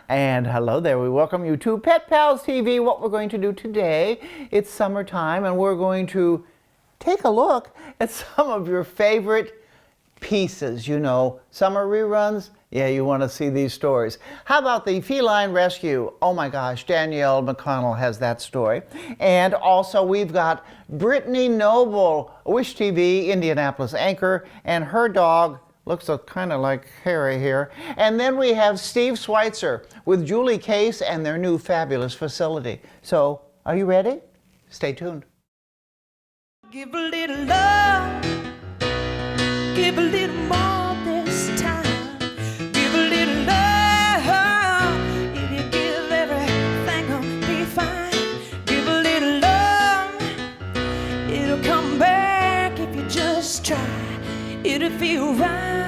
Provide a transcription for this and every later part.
And hello there, we welcome you to Pet Pals TV. What we're going to do today, it's summertime and we're going to take a look at some of your favorite pieces. You know, summer reruns, yeah, you want to see these stories. How about the feline rescue? Oh my gosh, Danielle McConnell has that story. And also we've got Brittany Noble, Wish TV, Indianapolis anchor, and her dog looks kind of like Harry here. And then we have Steve Schweitzer with Julie Case and their new fabulous facility. So, are you ready? Stay tuned. Give a little love, give a little more this time. Give a little love, if you give everything will be fine. Give a little love, it'll come back if you just try. It'll feel right.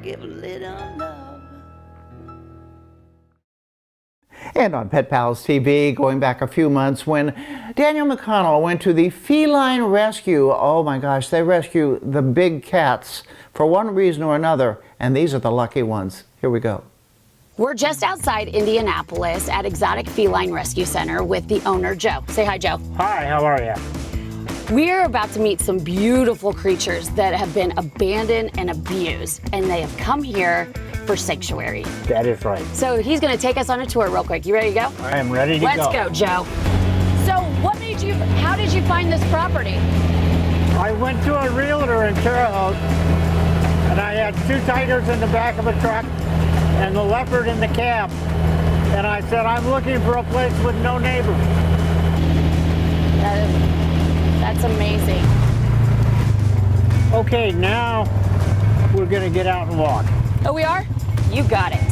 Give a little love. And on Pet Pals TV, going back a few months when Danielle McConnell went to the feline rescue. Oh my gosh, they rescue the big cats for one reason or another, and these are the lucky ones. Here we go. We're just outside Indianapolis at Exotic Feline Rescue Center with the owner, Joe. Say hi, Joe. Hi, how are you? We're about to meet some beautiful creatures that have been abandoned and abused, and they have come here for sanctuary. That is right. So he's going to take us on a tour real quick. You ready to go? I am ready to go. Let's go, Joe. So how did you find this property? I went to a realtor in Terre Haute, and I had 2 tigers in the back of a truck and the leopard in the cab. And I said, I'm looking for a place with no neighbors. That's amazing. Okay, now we're gonna get out and walk. Oh, we are? You got it.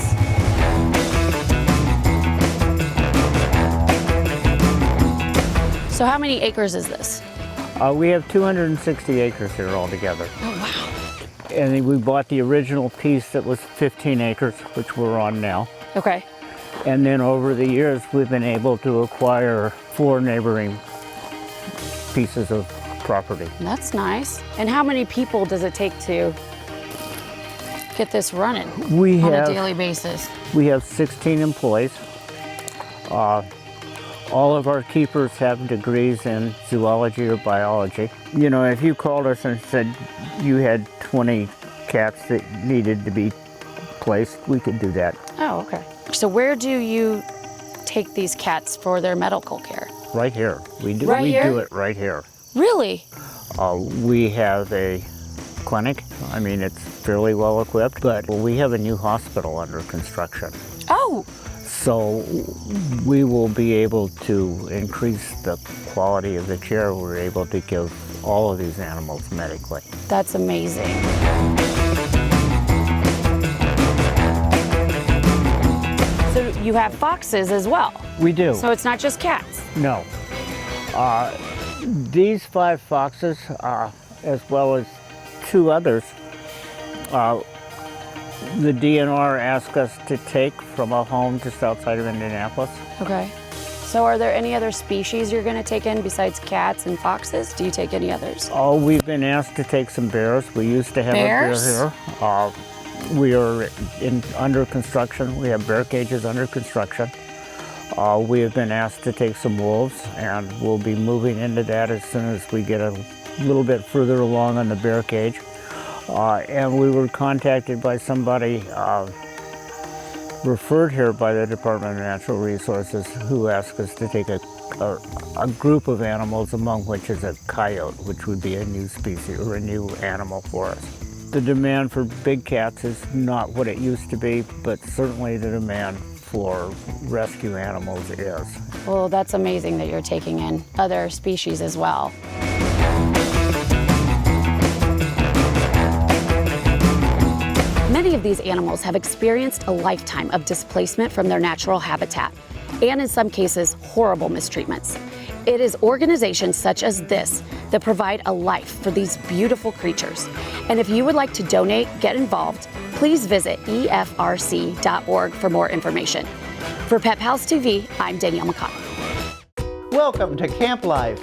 So how many acres is this? We have 260 acres here altogether. Oh, wow. And we bought the original piece that was 15 acres, which we're on now. Okay. And then over the years, we've been able to acquire 4 neighboring pieces of property. That's nice. And how many people does it take to get this running on a daily basis? We have 16 employees. All of our keepers have degrees in zoology or biology. You know, if you called us and said you had 20 cats that needed to be placed, we could do that. Oh, okay. So where do you take these cats for their medical care? Right here. We do it right here. Really? We have a clinic. I mean, it's fairly well equipped, but we have a new hospital under construction. Oh. So we will be able to increase the quality of the care we're able to give all of these animals medically. That's amazing. So you have foxes as well? We do. So it's not just cats? No. These 5 foxes, as well as 2 others, the DNR asked us to take from a home just outside of Indianapolis. Okay. So are there any other species you're going to take in besides cats and foxes? Do you take any others? Oh, we've been asked to take some bears. We used to have Bears? a bear here. We are under construction. We have bear cages under construction. We have been asked to take some wolves, and we'll be moving into that as soon as we get a little bit further along on the bear cage. And we were contacted by somebody referred here by the Department of Natural Resources who asked us to take a group of animals, among which is a coyote, which would be a new species or a new animal for us. The demand for big cats is not what it used to be, but certainly the demand for rescue animals is. Well, that's amazing that you're taking in other species as well. Many of these animals have experienced a lifetime of displacement from their natural habitat, and in some cases, horrible mistreatments. It is organizations such as this that provide a life for these beautiful creatures. And if you would like to donate, get involved, please visit efrc.org for more information. For Pet Pals TV, I'm Danielle McConnell. Welcome to Camp Life,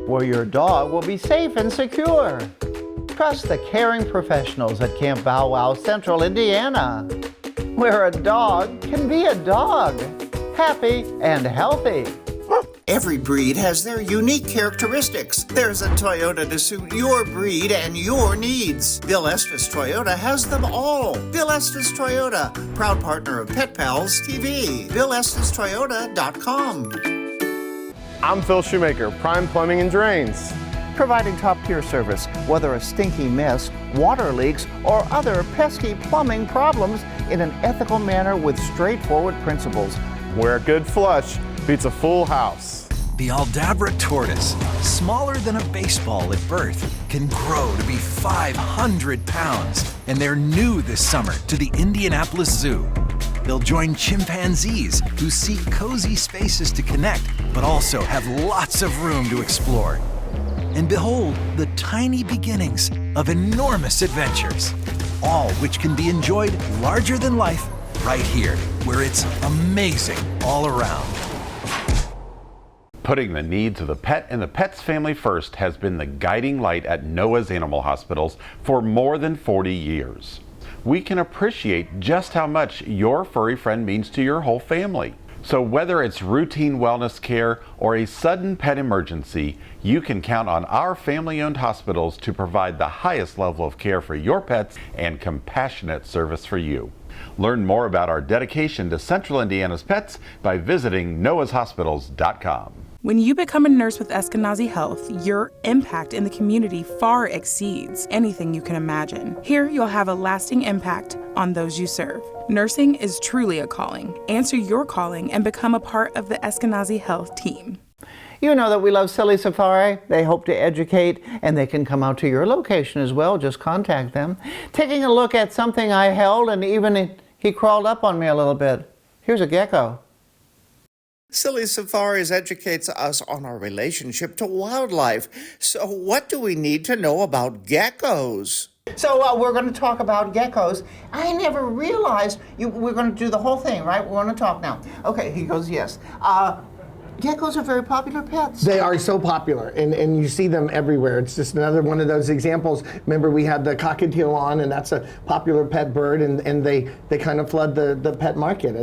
where your dog will be safe and secure. Trust the caring professionals at Camp Bow Wow, Central Indiana. where a dog can be a dog, happy and healthy. Every breed has their unique characteristics. There's a Toyota to suit your breed and your needs. Bill Estes Toyota has them all. Bill Estes Toyota, proud partner of Pet Pals TV. BillEstesToyota.com. I'm Phil Shoemaker, Prime Plumbing and Drains. Providing top-tier service, whether a stinky mess, water leaks, or other pesky plumbing problems in an ethical manner with straightforward principles. Where a good flush beats a full house. The Aldabra tortoise, smaller than a baseball at birth, can grow to be 500 pounds, and they're new this summer to the Indianapolis Zoo. They'll join chimpanzees who seek cozy spaces to connect, but also have lots of room to explore. And behold the tiny beginnings of enormous adventures, all which can be enjoyed larger than life right here, where it's amazing all around. Putting the needs of the pet and the pet's family first has been the guiding light at Noah's Animal Hospitals for more than 40 years. We can appreciate just how much your furry friend means to your whole family. So whether it's routine wellness care or a sudden pet emergency, you can count on our family-owned hospitals to provide the highest level of care for your pets and compassionate service for you. Learn more about our dedication to Central Indiana's pets by visiting noahshospitals.com. When you become a nurse with Eskenazi Health, your impact in the community far exceeds anything you can imagine. Here, you'll have a lasting impact on those you serve. Nursing is truly a calling. Answer your calling and become a part of the Eskenazi Health team. You know that we love Silly Safari. They hope to educate, and they can come out to your location as well. Just contact them. Taking a look at something I held, and even he crawled up on me a little bit. Here's a gecko. Silly Safaris educates us on our relationship to wildlife. So what do we need to know about geckos? So we're going to talk about geckos. I never realized we're going to do the whole thing, right? We're going to talk now. Okay, he goes, yes. Geckos are very popular pets. They are so popular, and you see them everywhere. It's just another one of those examples. Remember, we had the cockatiel on, and that's a popular pet bird, and they kind of flood the pet market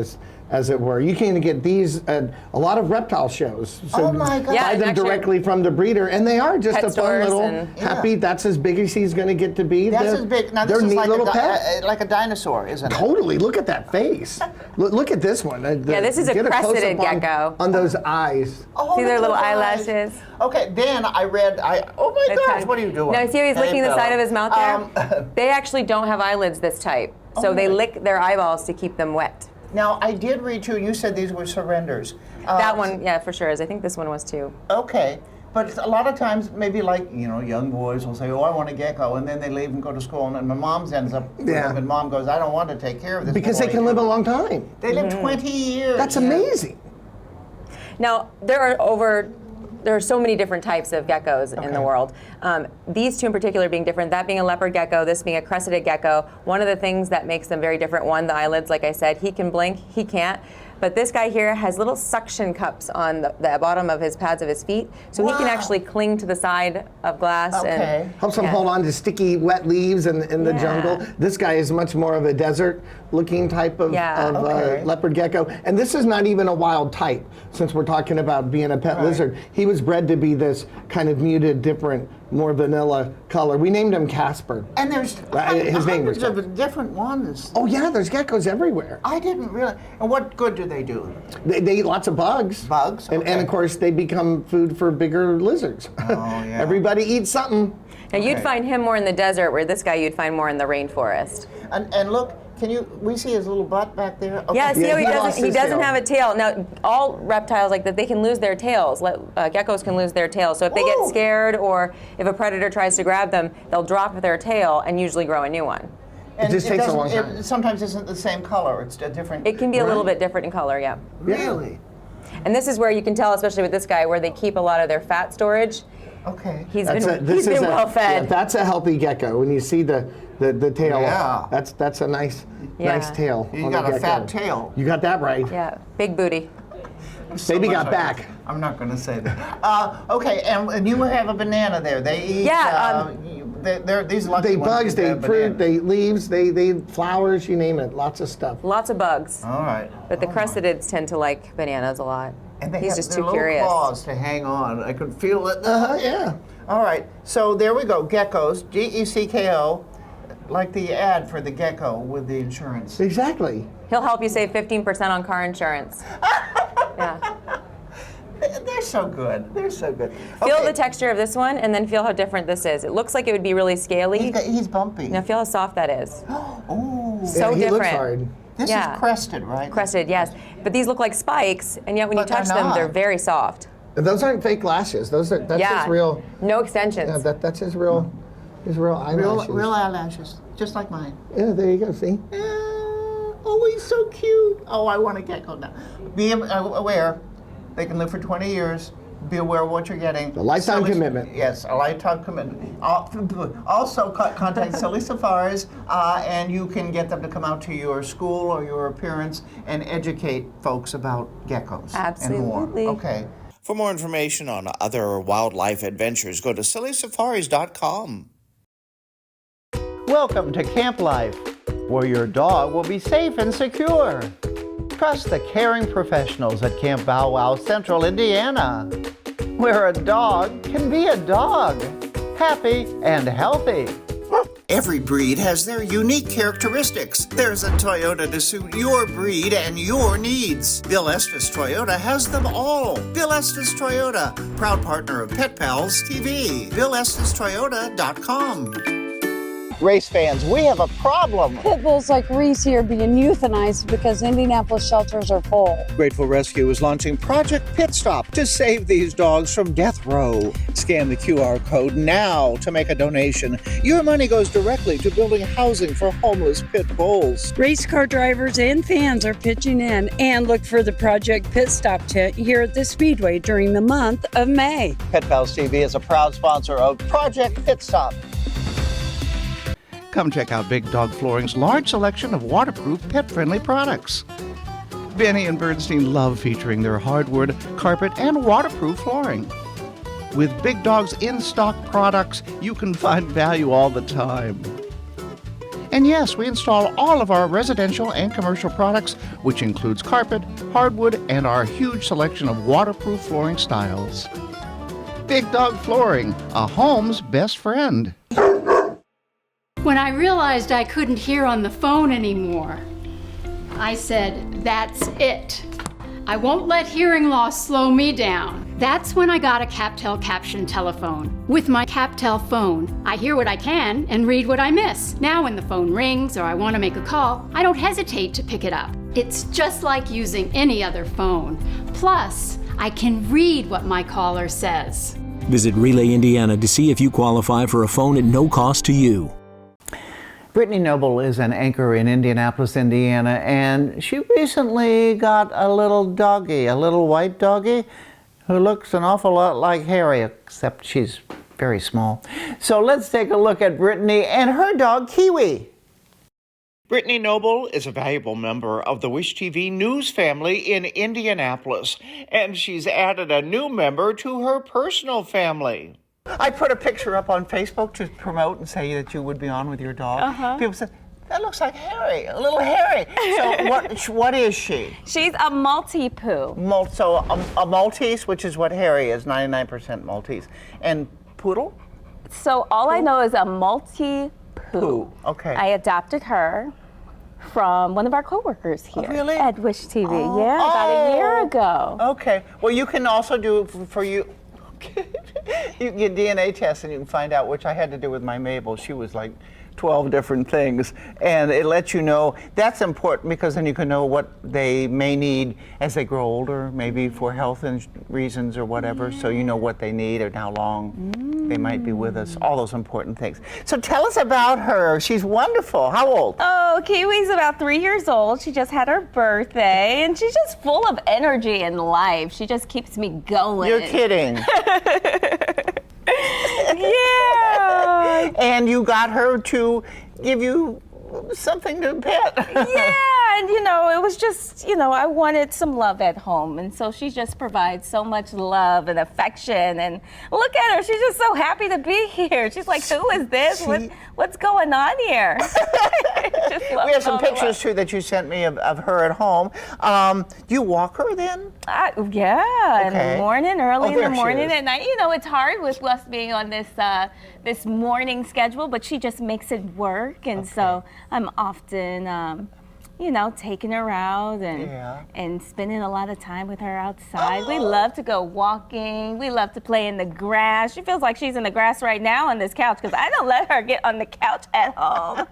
as it were. You can get these at a lot of reptile shows. So oh my God. buy them directly from the breeder, and they are just a fun little happy. Yeah. That's as big as he's going to get to be. That's as big. Now this they're is neat like little pet. like a dinosaur, isn't it? Totally. Look at that face. Look at this one. Yeah, this is a crested gecko. On those eyes. Oh, see their little eyes. eyelashes? Okay, then I read, oh my gosh, what are you doing? No, see how he's licking the side of his mouth there? They actually don't have eyelids this type, so they lick their eyeballs to keep them wet. Now, I did read too, and you said these were surrenders. That one, yeah, for sure is. I think this one was too. Okay. But a lot of times, maybe like, young boys will say, oh, I want a gecko, and then they leave and go to school, and then my mom's ends up with them, and mom goes, I don't want to take care of this. Because they can live a long time. They live 20 years. That's amazing. Now, there are so many different types of geckos in the world. These two in particular being different, that being a leopard gecko, this being a crested gecko. One of the things that makes them very different, one, the eyelids, like I said, he can blink, he can't. But this guy here has little suction cups on the bottom of his pads of his feet, so he can actually cling to the side of glass. Okay. And helps him hold on to sticky, wet leaves in the jungle. This guy is much more of a desert-looking type of leopard gecko. And this is not even a wild type, since we're talking about being a pet lizard. He was bred to be this kind of muted, different, more vanilla color. We named him Casper. And there's his name was hundreds of different ones. Oh yeah, there's geckos everywhere. I didn't realize. And what good do they do? They eat lots of bugs. Bugs? And of course, they become food for bigger lizards. Oh, yeah. Everybody eats something. Now you'd find him more in the desert, where this guy you'd find more in the rainforest. And look, we see his little butt back there? Okay. Yeah, see how he doesn't have a tail. Now, all reptiles like that, they can lose their tails. Geckos can lose their tails. So if they get scared or if a predator tries to grab them, they'll drop their tail and usually grow a new one. And it just takes a long time. It sometimes isn't the same color. It's a different. It can be a little bit different in color, yeah. Really? And this is where you can tell, especially with this guy, where they keep a lot of their fat storage. Okay. He's been well fed. Yeah, that's a healthy gecko. When you see the tail, that's a nice tail. You got a fat tail. You got that right. Yeah, big booty. Baby got back. I'm not going to say that. Okay, and you have a banana there. They eat. these lucky They ones bugs, get they that fruit, banana. they leaves, they flowers, you name it, lots of stuff. Lots of bugs. All right. But the cressetids tend to like bananas a lot. And they He's have just their too little curious. claws to hang on. I could feel it. Yeah. All right. So there we go. Geckos. Gecko. Like the ad for the gecko with the insurance. Exactly. He'll help you save 15% on car insurance. Yeah. They're so good. They're so good. Feel Okay. the texture of this one and then feel how different this is. It looks like it would be really scaly. He's bumpy. Now feel how soft that is. Oh. So Yeah, he different. looks hard. This Yeah. is crested, right? Crested, yes. But these look like spikes, and yet when you But they're touch them, not. they're very soft. Those aren't fake lashes. That's yeah. his real. No extensions. Yeah, that's his real eyelashes. Real eyelashes, just like mine. Yeah, there you go. See. Oh, he's so cute. Oh, I want a gecko now. Be aware, they can live for 20 years. Be aware of what you're getting. A lifetime commitment. Yes, a lifetime commitment. Also, contact Silly Safaris, and you can get them to come out to your school or your appearance and educate folks about geckos. Absolutely. And more. Okay. For more information on other wildlife adventures, go to sillysafaris.com. Welcome to Camp Life, where your dog will be safe and secure. Trust the caring professionals at Camp Bow Wow Central, Indiana, where a dog can be a dog, happy and healthy. Every breed has their unique characteristics. There's a Toyota to suit your breed and your needs. Bill Estes Toyota has them all. Bill Estes Toyota, proud partner of Pet Pals TV. BillEstesToyota.com. Race fans, we have a problem. Pit bulls like Reese here being euthanized because Indianapolis shelters are full. Grateful Rescue is launching Project Pit Stop to save these dogs from death row. Scan the QR code now to make a donation. Your money goes directly to building housing for homeless pit bulls. Race car drivers and fans are pitching in, and look for the Project Pit Stop tent here at the Speedway during the month of May. Pet Pals TV is a proud sponsor of Project Pit Stop. Come check out Big Dog Flooring's large selection of waterproof, pet-friendly products. Benny and Bernstein love featuring their hardwood, carpet, and waterproof flooring. With Big Dog's in-stock products, you can find value all the time. And yes, we install all of our residential and commercial products, which includes carpet, hardwood, and our huge selection of waterproof flooring styles. Big Dog Flooring, a home's best friend. When I realized I couldn't hear on the phone anymore, I said, that's it. I won't let hearing loss slow me down. That's when I got a CapTel caption telephone. With my CapTel phone, I hear what I can and read what I miss. Now when the phone rings or I want to make a call, I don't hesitate to pick it up. It's just like using any other phone. Plus, I can read what my caller says. Visit Relay Indiana to see if you qualify for a phone at no cost to you. Brittany Noble is an anchor in Indianapolis, Indiana, and she recently got a little doggy, a little white doggy, who looks an awful lot like Harry, except she's very small. So let's take a look at Brittany and her dog, Kiwi. Brittany Noble is a valuable member of the Wish TV news family in Indianapolis, and she's added a new member to her personal family. I put a picture up on Facebook to promote and say that you would be on with your dog. People said, that looks like Harry, a little Harry. So what is she? She's a Maltipoo. So a Maltese, which is what Harry is, 99% Maltese. And poodle? So all I know is a Maltipoo. Okay. I adopted her from one of our coworkers here at Wish TV. About a year ago. Okay. Well, you can also do for you. You can get DNA tests and you can find out, which I had to do with my Mabel. She was like 12 different things, and it lets you know. That's important because then you can know what they may need as they grow older, maybe for health reasons or whatever, so you know what they need and how long they might be with us, all those important things. So tell us about her. She's wonderful. How old? Oh, Kiwi's about 3 years old. She just had her birthday, and she's just full of energy and life. She just keeps me going. You're kidding. Yeah. And you got her to give you something to pet. Yeah, and you know, it was just, you know, I wanted some love at home. And so she just provides so much love and affection. And look at her. She's just so happy to be here. She's like, who is this? What's going on here? We have some pictures, too, that you sent me of her at home. Do you walk her then? Yeah, in the morning, early in the morning. Is. And you know, it's hard with us being on this this morning schedule, but she just makes it work. And so I'm often, you know, taking her out and spending a lot of time with her outside. We love to go walking. We love to play in the grass. She feels like she's in the grass right now on this couch because I don't let her get on the couch at home.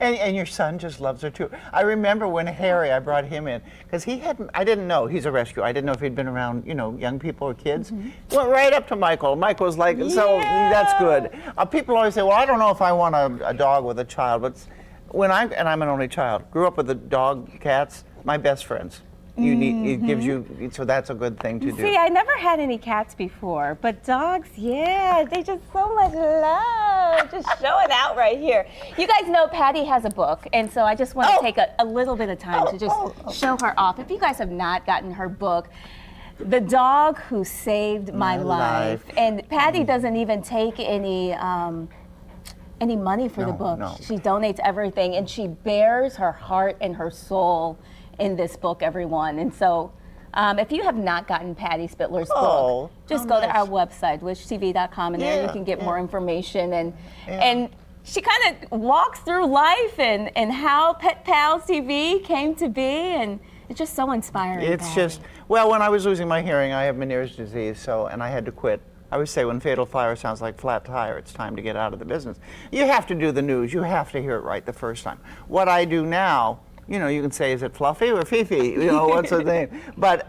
And your son just loves her too. I remember when Harry, I brought him in because I didn't know, he's a rescue. I didn't know if he'd been around, you know, young people or kids. Went right up to Michael. Michael's like, so that's good. People always say, well, I don't know if I want a dog with a child, but and I'm an only child, grew up with the dog, cats, my best friends. It gives you, so that's a good thing to do. See, I never had any cats before, but dogs, yeah, they just so much love, just showing out right here. You guys know Patty has a book, and so I just want to take a little bit of time to just show her off. If you guys have not gotten her book, The Dog Who Saved My Life. And Patty doesn't even take any money for the book. No. She donates everything, and she bears her heart and her soul in this book, everyone. And so if you have not gotten Patty Spittler's book, just go to our website, wishtv.com, and there you can get more information. And she kind of walks through life and how Pet Pals TV came to be, and it's just so inspiring. It's just, well, when I was losing my hearing, I have Meniere's disease, and I had to quit. I always say when fatal fire sounds like flat tire, it's time to get out of the business. You have to do the news. You have to hear it right the first time. What I do now, you know, you can say, is it Fluffy or Fifi? You know, what's her name? But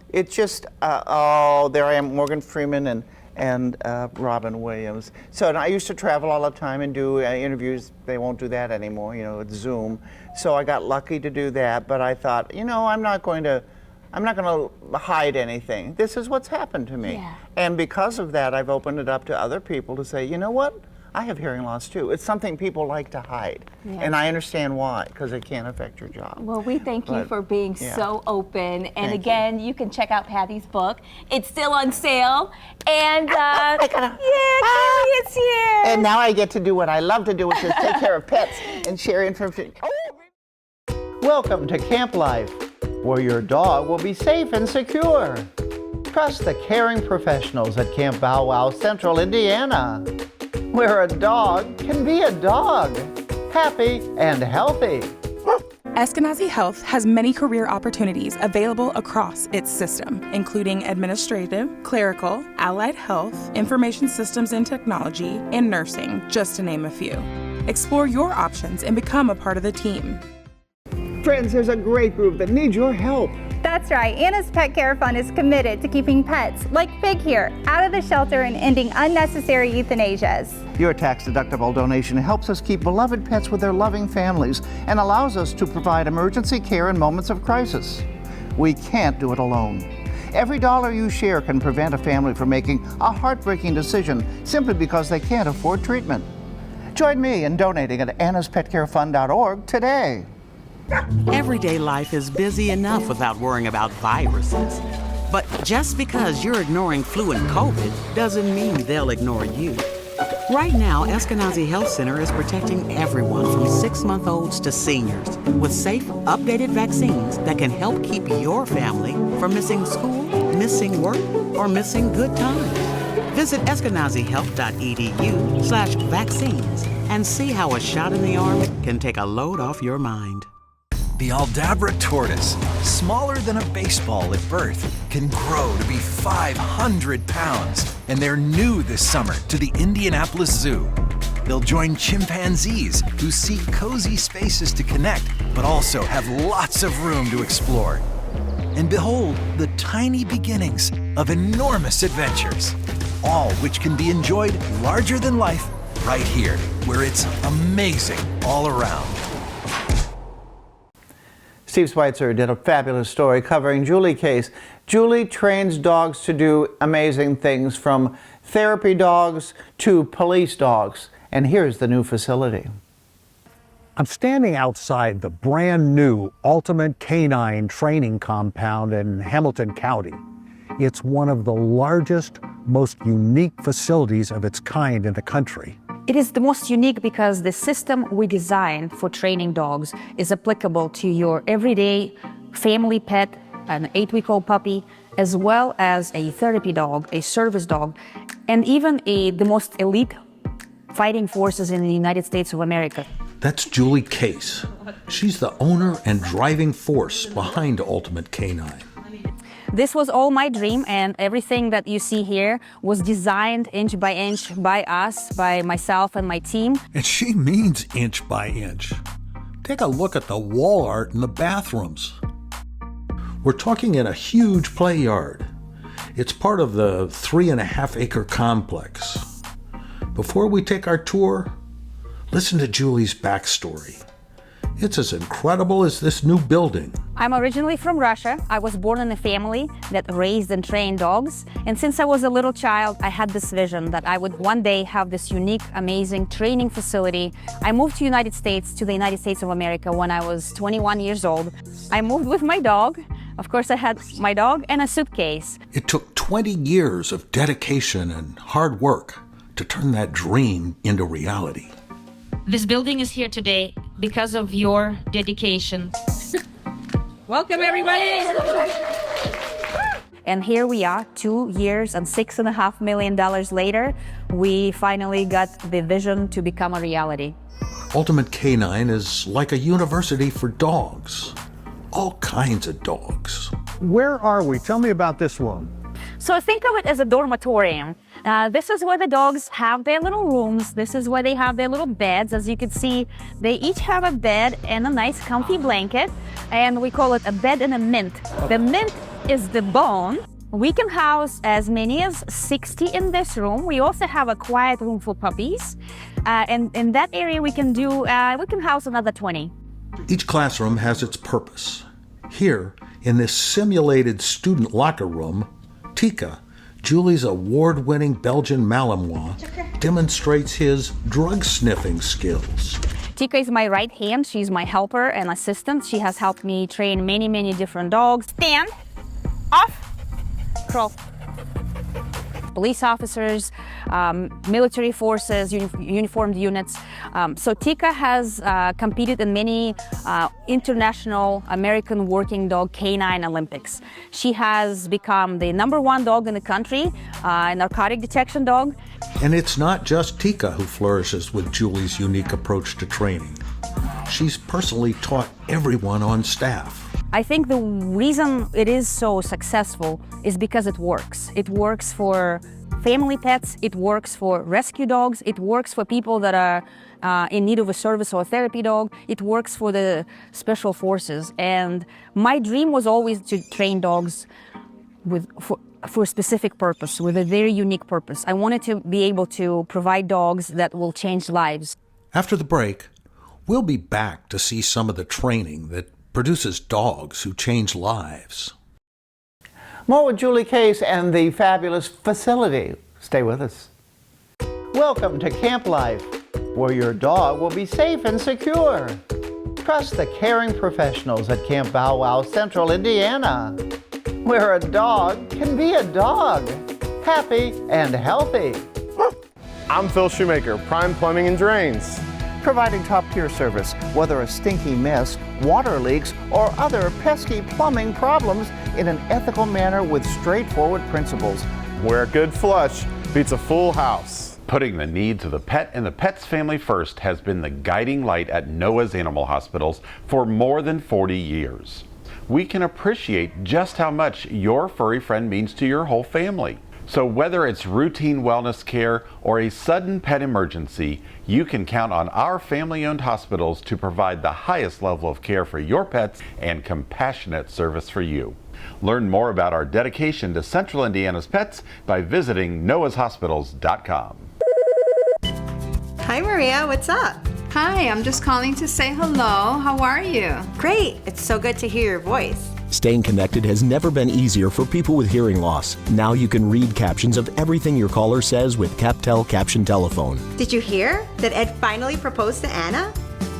it's just, there I am, Morgan Freeman and Robin Williams. So and I used to travel all the time and do interviews. They won't do that anymore, you know, it's Zoom. So I got lucky to do that, but I thought, you know, I'm not going to hide anything. This is what's happened to me. Yeah. And because of that, I've opened it up to other people to say, you know what? I have hearing loss too. It's something people like to hide. Yeah. And I understand why, because it can affect your job. Well, we thank you for being so open. And again, you can check out Patty's book. It's still on sale. And Kimmy is here. And now I get to do what I love to do, which is take care of pets and share information. Welcome to Camp Life, where your dog will be safe and secure. Trust the caring professionals at Camp Bow Wow Central, Indiana, where a dog can be a dog, happy and healthy. Eskenazi Health has many career opportunities available across its system, including administrative, clerical, allied health, information systems and technology, and nursing, just to name a few. Explore your options and become a part of the team. Friends, there's a great group that needs your help. That's right. Anna's Pet Care Fund is committed to keeping pets, like Fig here, out of the shelter and ending unnecessary euthanasias. Your tax-deductible donation helps us keep beloved pets with their loving families and allows us to provide emergency care in moments of crisis. We can't do it alone. Every dollar you share can prevent a family from making a heartbreaking decision simply because they can't afford treatment. Join me in donating at annaspetcarefund.org today. Everyday life is busy enough without worrying about viruses. But just because you're ignoring flu and COVID doesn't mean they'll ignore you. Right now, Eskenazi Health Center is protecting everyone from 6-month-olds to seniors with safe, updated vaccines that can help keep your family from missing school, missing work, or missing good times. Visit eskenazihealth.edu/vaccines and see how a shot in the arm can take a load off your mind. The Aldabra tortoise, smaller than a baseball at birth, can grow to be 500 pounds, and they're new this summer to the Indianapolis Zoo. They'll join chimpanzees who seek cozy spaces to connect, but also have lots of room to explore. And behold the tiny beginnings of enormous adventures, all which can be enjoyed larger than life right here, where it's amazing all around. Steve Schweitzer did a fabulous story covering Julie's case. Julie trains dogs to do amazing things, from therapy dogs to police dogs. And here's the new facility. I'm standing outside the brand new Ultimate Canine Training Compound in Hamilton County. It's one of the largest, most unique facilities of its kind in the country. It is the most unique because the system we designed for training dogs is applicable to your everyday family pet, an 8-week-old puppy, as well as a therapy dog, a service dog, and even the most elite fighting forces in the United States of America. That's Julie Case. She's the owner and driving force behind Ultimate Canine. This was all my dream, and everything that you see here was designed inch by inch by us, by myself and my team. And she means inch by inch. Take a look at the wall art in the bathrooms. We're talking in a huge play yard. It's part of the 3.5-acre complex. Before we take our tour, listen to Julie's backstory. It's as incredible as this new building. I'm originally from Russia. I was born in a family that raised and trained dogs. And since I was a little child, I had this vision that I would one day have this unique, amazing training facility. I moved to the United States of America when I was 21 years old. I moved with my dog. Of course, I had my dog and a suitcase. It took 20 years of dedication and hard work to turn that dream into reality. This building is here today because of your dedication. Welcome, everybody! And here we are, 2 years and $6.5 million later, we finally got the vision to become a reality. Ultimate Canine is like a university for dogs. All kinds of dogs. Where are we? Tell me about this one. So think of it as a dormitorium. This is where the dogs have their little rooms. This is where they have their little beds. As you can see, they each have a bed and a nice comfy blanket, and we call it a bed and a mint. The mint is the bone. We can house as many as 60 in this room. We also have a quiet room for puppies. And in that area we can house another 20. Each classroom has its purpose. Here, in this simulated student locker room, Tika, Julie's award-winning Belgian Malinois, demonstrates his drug-sniffing skills. Tika is my right hand. She's my helper and assistant. She has helped me train many, many different dogs. Stand, off, crawl. Police officers, military forces, uniformed units. So Tika has competed in many international American working dog canine Olympics. She has become the #1 dog in the country, a narcotic detection dog. And it's not just Tika who flourishes with Julie's unique approach to training. She's personally taught everyone on staff. I think the reason it is so successful is because it works. It works for family pets, it works for rescue dogs, it works for people that are in need of a service or a therapy dog, it works for the special forces. And my dream was always to train dogs for a specific purpose, with a very unique purpose. I wanted to be able to provide dogs that will change lives. After the break, we'll be back to see some of the training that produces dogs who change lives. More with Julie Case and the fabulous facility. Stay with us. Welcome to Camp Life, where your dog will be safe and secure. Trust the caring professionals at Camp Bow Wow, Central Indiana, where a dog can be a dog, happy and healthy. I'm Phil Shoemaker, Prime Plumbing and Drains. Providing top-tier service, whether a stinky mess, water leaks, or other pesky plumbing problems in an ethical manner with straightforward principles. Where a good flush beats a full house. Putting the needs of the pet and the pet's family first has been the guiding light at Noah's Animal Hospitals for more than 40 years. We can appreciate just how much your furry friend means to your whole family. So whether it's routine wellness care or a sudden pet emergency, you can count on our family-owned hospitals to provide the highest level of care for your pets and compassionate service for you. Learn more about our dedication to Central Indiana's pets by visiting noahshospitals.com. Hi Maria, what's up? Hi, I'm just calling to say hello. How are you? Great, it's so good to hear your voice. Staying connected has never been easier for people with hearing loss. Now you can read captions of everything your caller says with CapTel Caption Telephone. Did you hear that Ed finally proposed to Anna?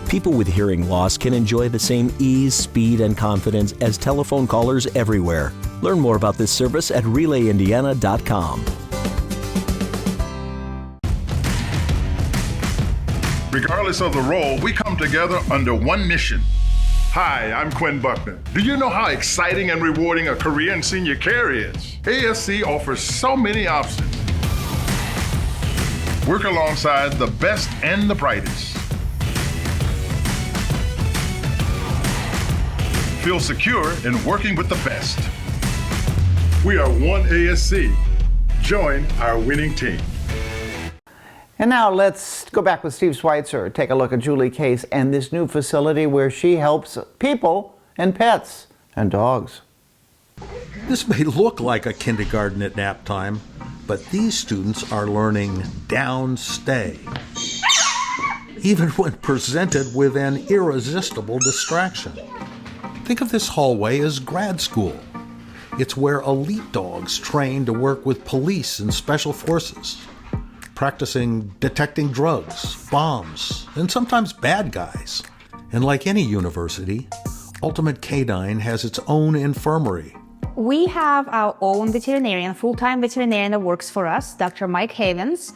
People with hearing loss can enjoy the same ease, speed, and confidence as telephone callers everywhere. Learn more about this service at RelayIndiana.com. Regardless of the role, we come together under one mission. Hi, I'm Quinn Buckner. Do you know how exciting and rewarding a career in senior care is? ASC offers so many options. Work alongside the best and the brightest. Feel secure in working with the best. We are one ASC. Join our winning team. And now let's go back with Steve Schweitzer, take a look at Julie Case and this new facility where she helps people and pets and dogs. This may look like a kindergarten at nap time, but these students are learning downstay, even when presented with an irresistible distraction. Think of this hallway as grad school. It's where elite dogs train to work with police and special forces, practicing detecting drugs, bombs, and sometimes bad guys. And like any university, Ultimate Canine has its own infirmary. We have our own veterinarian, full-time veterinarian that works for us, Dr. Mike Havens.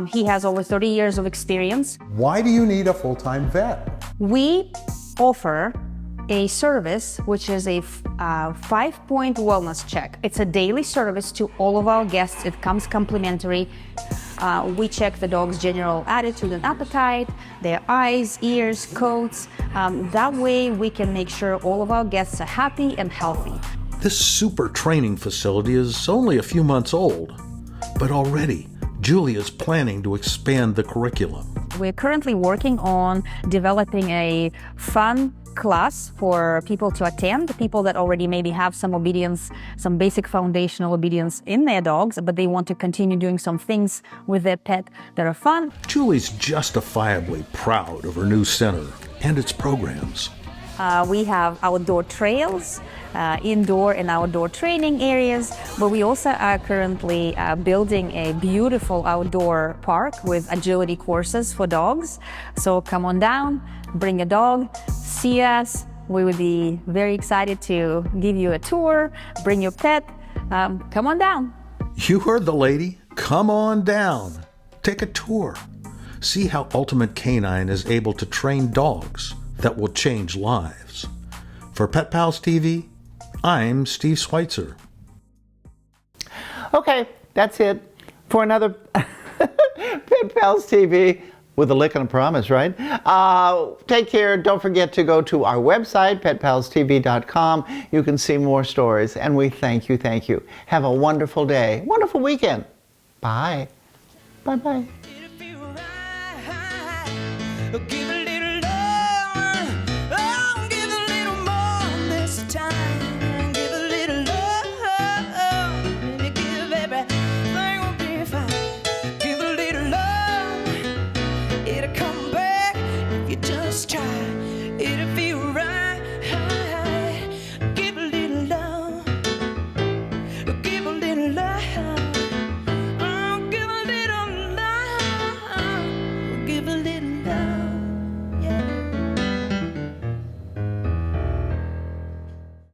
He has over 30 years of experience. Why do you need a full-time vet? We offer a service which is a 5-point wellness check. It's a daily service to all of our guests. It comes complimentary. We check the dog's general attitude and appetite, their eyes, ears, coats. That way we can make sure all of our guests are happy and healthy. This super training facility is only a few months old, but already Julie is planning to expand the curriculum. We're currently working on developing a fun class for people to attend, people that already maybe have some obedience, some basic foundational obedience in their dogs, but they want to continue doing some things with their pet that are fun. Julie's justifiably proud of her new center and its programs. We have outdoor trails, indoor and outdoor training areas, but we also are currently building a beautiful outdoor park with agility courses for dogs. So come on down, bring a dog, see us. We would be very excited to give you a tour, bring your pet. Come on down. You heard the lady. Come on down. Take a tour. See how Ultimate Canine is able to train dogs that will change lives. For Pet Pals TV, I'm Steve Schweitzer. Okay, that's it for another Pet Pals TV with a lick and a promise, right? Take care. Don't forget to go to our website, petpalstv.com. You can see more stories, and we thank you, thank you. Have a wonderful day, wonderful weekend. Bye. Bye-bye.